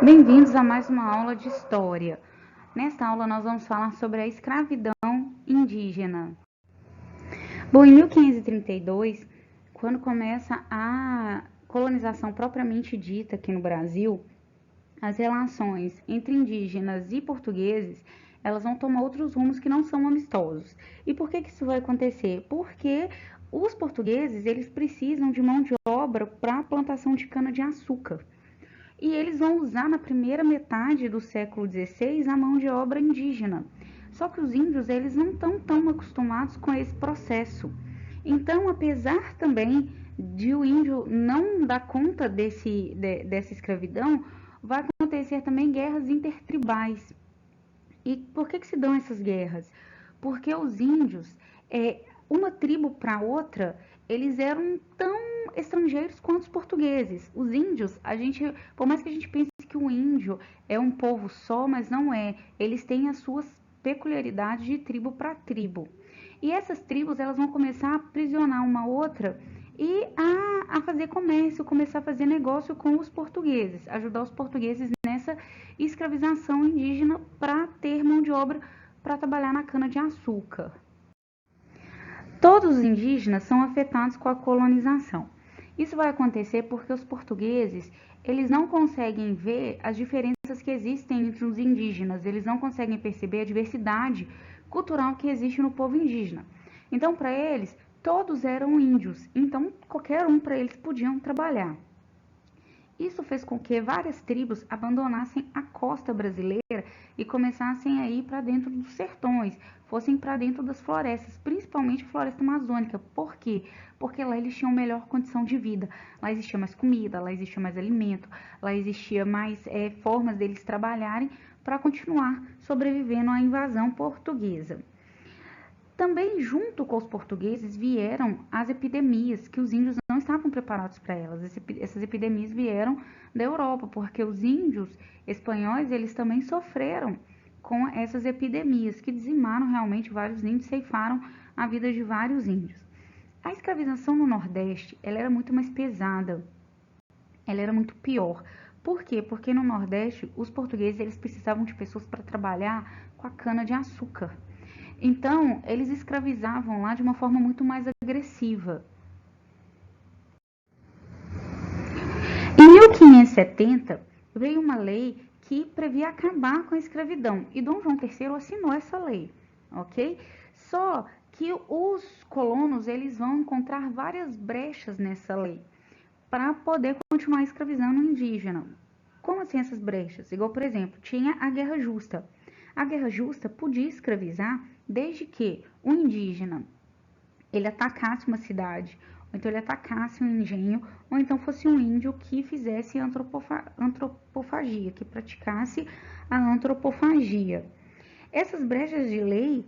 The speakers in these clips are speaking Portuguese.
Bem-vindos a mais uma aula de História. Nesta aula nós vamos falar sobre a escravidão indígena. Bom, em 1532, quando começa a colonização propriamente dita aqui no Brasil, as relações entre indígenas e portugueses, elas vão tomar outros rumos que não são amistosos. E por que isso vai acontecer? Porque os portugueses, eles precisam de mão de obra para a plantação de cana-de-açúcar. E eles vão usar na primeira metade do século XVI a mão de obra indígena. Só que os índios eles não estão tão acostumados com esse processo. Então, apesar também de o índio não dar conta dessa escravidão, vai acontecer também guerras intertribais. E por que se dão essas guerras? Porque os índios, uma tribo para outra, eles eram tão estrangeiros quanto os portugueses. Os índios, por mais que a gente pense que o índio é um povo só, mas não é. Eles têm as suas peculiaridades de tribo para tribo. E essas tribos, elas vão começar a aprisionar uma outra e a fazer comércio, começar a fazer negócio com os portugueses, ajudar os portugueses nessa escravização indígena para ter mão de obra para trabalhar na cana-de-açúcar. Todos os indígenas são afetados com a colonização. Isso vai acontecer porque os portugueses, eles não conseguem ver as diferenças que existem entre os indígenas, eles não conseguem perceber a diversidade cultural que existe no povo indígena. Então, para eles, todos eram índios, então qualquer um para eles podiam trabalhar. Isso fez com que várias tribos abandonassem a costa brasileira e começassem a ir para dentro dos sertões, fossem para dentro das florestas, principalmente floresta amazônica. Por quê? Porque lá eles tinham melhor condição de vida. Lá existia mais comida, lá existia mais alimento, lá existia mais formas deles trabalharem para continuar sobrevivendo à invasão portuguesa. Também junto com os portugueses vieram as epidemias, que os índios não estavam preparados para elas. Essas epidemias vieram da Europa, porque os índios espanhóis, eles também sofreram com essas epidemias, que dizimaram realmente vários índios, ceifaram a vida de vários índios. A escravização no Nordeste, ela era muito mais pesada, ela era muito pior. Por quê? Porque no Nordeste, os portugueses, eles precisavam de pessoas para trabalhar com a cana-de-açúcar. Então, eles escravizavam lá de uma forma muito mais agressiva. Em 1570, veio uma lei que previa acabar com a escravidão e Dom João III assinou essa lei, ok? Só que os colonos eles vão encontrar várias brechas nessa lei para poder continuar escravizando o indígena. Como assim essas brechas? Igual, por exemplo, tinha a Guerra Justa. A Guerra Justa podia escravizar desde que o indígena ele atacasse uma cidade, ou então ele atacasse um engenho, ou então fosse um índio que fizesse antropofagia, que praticasse a antropofagia. Essas brechas de lei,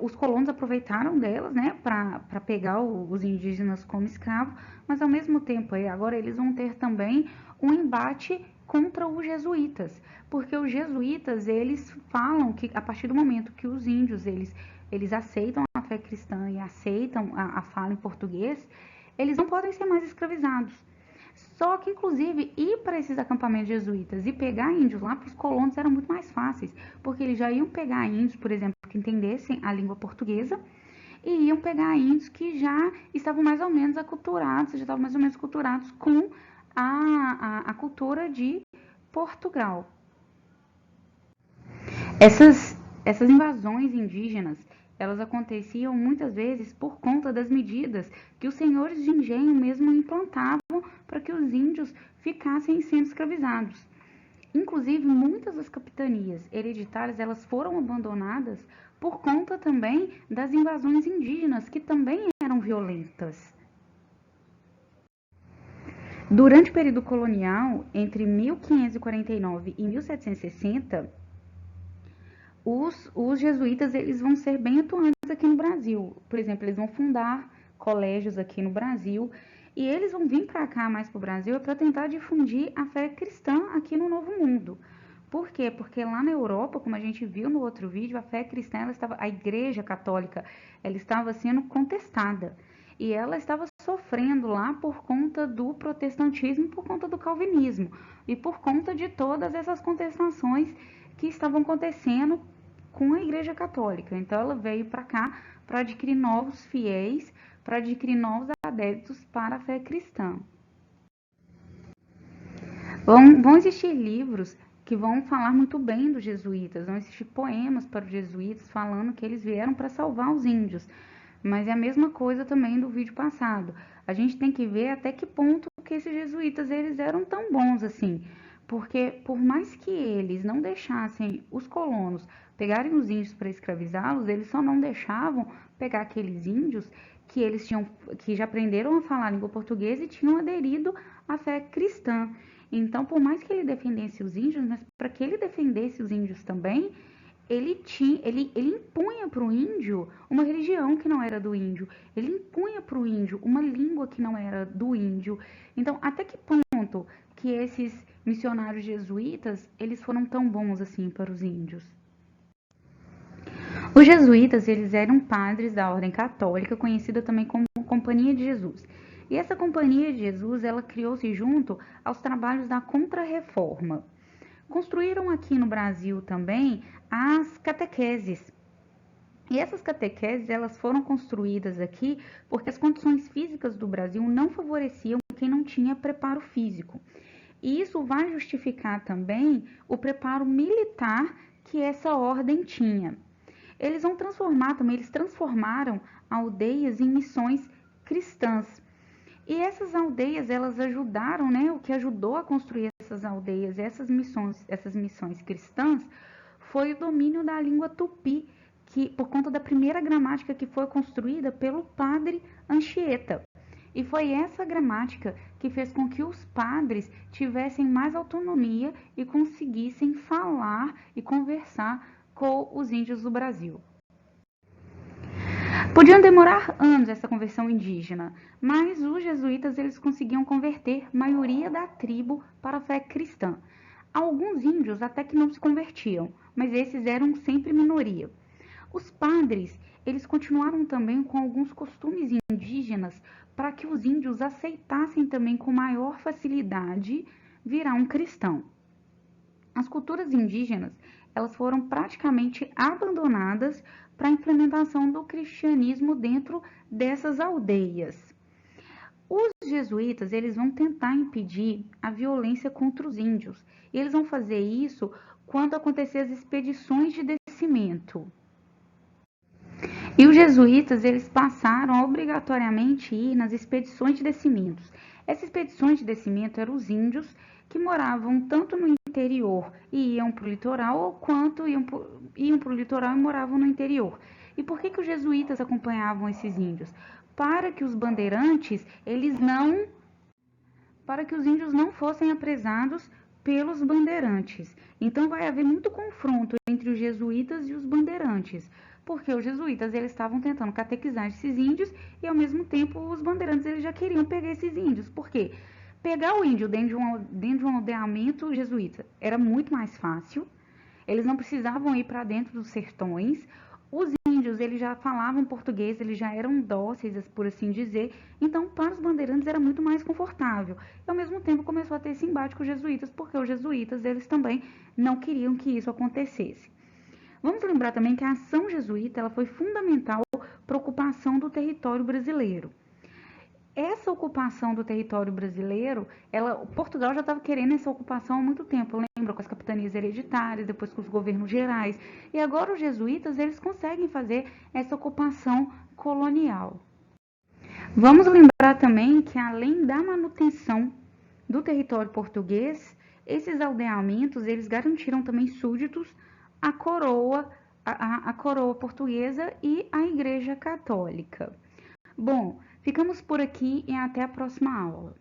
os colonos aproveitaram delas, né, para pegar os indígenas como escravos, mas ao mesmo tempo, agora eles vão ter também um embate contra os jesuítas, porque os jesuítas, eles falam que a partir do momento que os índios, eles aceitam a fé cristã e aceitam a fala em português, eles não podem ser mais escravizados. Só que, inclusive, ir para esses acampamentos jesuítas e pegar índios lá para os colonos era muito mais fácil, porque eles já iam pegar índios, por exemplo, que entendessem a língua portuguesa, e iam pegar índios que já estavam mais ou menos aculturados, já estavam mais ou menos culturados com a cultura de Portugal. Essas invasões indígenas, elas aconteciam muitas vezes por conta das medidas que os senhores de engenho mesmo implantavam para que os índios ficassem sendo escravizados. Inclusive, muitas das capitanias hereditárias elas foram abandonadas por conta também das invasões indígenas, que também eram violentas. Durante o período colonial, entre 1549 e 1760, os jesuítas eles vão ser bem atuantes aqui no Brasil. Por exemplo, eles vão fundar colégios aqui no Brasil e eles vão vir para cá mais para o Brasil para tentar difundir a fé cristã aqui no Novo Mundo. Por quê? Porque lá na Europa, como a gente viu no outro vídeo, a fé cristã, a Igreja Católica, ela estava sendo contestada e ela estava sofrendo lá por conta do protestantismo, por conta do calvinismo e por conta de todas essas contestações que estavam acontecendo com a Igreja Católica. Então ela veio para cá para adquirir novos fiéis, para adquirir novos adeptos para a fé cristã. Vão existir livros que vão falar muito bem dos jesuítas, vão existir poemas para os jesuítas falando que eles vieram para salvar os índios. Mas é a mesma coisa também do vídeo passado. A gente tem que ver até que ponto que esses jesuítas eles eram tão bons assim. Porque por mais que eles não deixassem os colonos pegarem os índios para escravizá-los, eles só não deixavam pegar aqueles índios que já aprenderam a falar a língua portuguesa e tinham aderido à fé cristã. Então, por mais que ele defendesse os índios, mas para que ele defendesse os índios também, ele impunha para o índio uma religião que não era do índio, ele impunha para o índio uma língua que não era do índio. Então, até que ponto que esses missionários jesuítas, eles foram tão bons assim para os índios? Os jesuítas, eles eram padres da ordem católica, conhecida também como Companhia de Jesus. E essa Companhia de Jesus, ela criou-se junto aos trabalhos da Contra-Reforma. Construíram aqui no Brasil também as catequeses. E essas catequeses, elas foram construídas aqui porque as condições físicas do Brasil não favoreciam quem não tinha preparo físico. E isso vai justificar também o preparo militar que essa ordem tinha. Eles transformaram aldeias em missões cristãs. E essas aldeias, elas ajudaram, né? O que ajudou a construir essas aldeias, essas missões cristãs, foi o domínio da língua tupi, que por conta da primeira gramática que foi construída pelo padre Anchieta. E foi essa gramática que fez com que os padres tivessem mais autonomia e conseguissem falar e conversar com os índios do Brasil. Podiam demorar anos essa conversão indígena, mas os jesuítas eles conseguiam converter a maioria da tribo para a fé cristã. Alguns índios até que não se convertiam, mas esses eram sempre minoria. Os padres eles continuaram também com alguns costumes indígenas para que os índios aceitassem também com maior facilidade virar um cristão. As culturas indígenas elas foram praticamente abandonadas para a implementação do cristianismo dentro dessas aldeias. Os jesuítas eles vão tentar impedir a violência contra os índios. E eles vão fazer isso quando acontecer as expedições de descimento. E os jesuítas eles passaram a obrigatoriamente ir nas expedições de descimentos. Essas expedições de descimento eram os índios que moravam tanto no interior e iam para o litoral, quanto iam para o litoral e moravam no interior. E por que os jesuítas acompanhavam esses índios? Para que os bandeirantes, para que os índios não fossem apresados pelos bandeirantes. Então vai haver muito confronto entre os jesuítas e os bandeirantes, porque os jesuítas eles estavam tentando catequizar esses índios e ao mesmo tempo os bandeirantes eles já queriam pegar esses índios. Por quê? Pegar o índio dentro de um aldeamento jesuíta era muito mais fácil. Eles não precisavam ir para dentro dos sertões. Os índios eles já falavam português, eles já eram dóceis, por assim dizer. Então, para os bandeirantes era muito mais confortável. E ao mesmo tempo começou a ter esse embate com os jesuítas, porque os jesuítas eles também não queriam que isso acontecesse. Vamos lembrar também que a ação jesuíta ela foi fundamental para a ocupação do território brasileiro. Essa ocupação do território brasileiro, Portugal já estava querendo essa ocupação há muito tempo, lembra? Com as capitanias hereditárias, depois com os governos gerais. E agora os jesuítas, eles conseguem fazer essa ocupação colonial. Vamos lembrar também que além da manutenção do território português, esses aldeamentos, eles garantiram também súditos à coroa, a coroa portuguesa e à Igreja Católica. Bom, ficamos por aqui e até a próxima aula.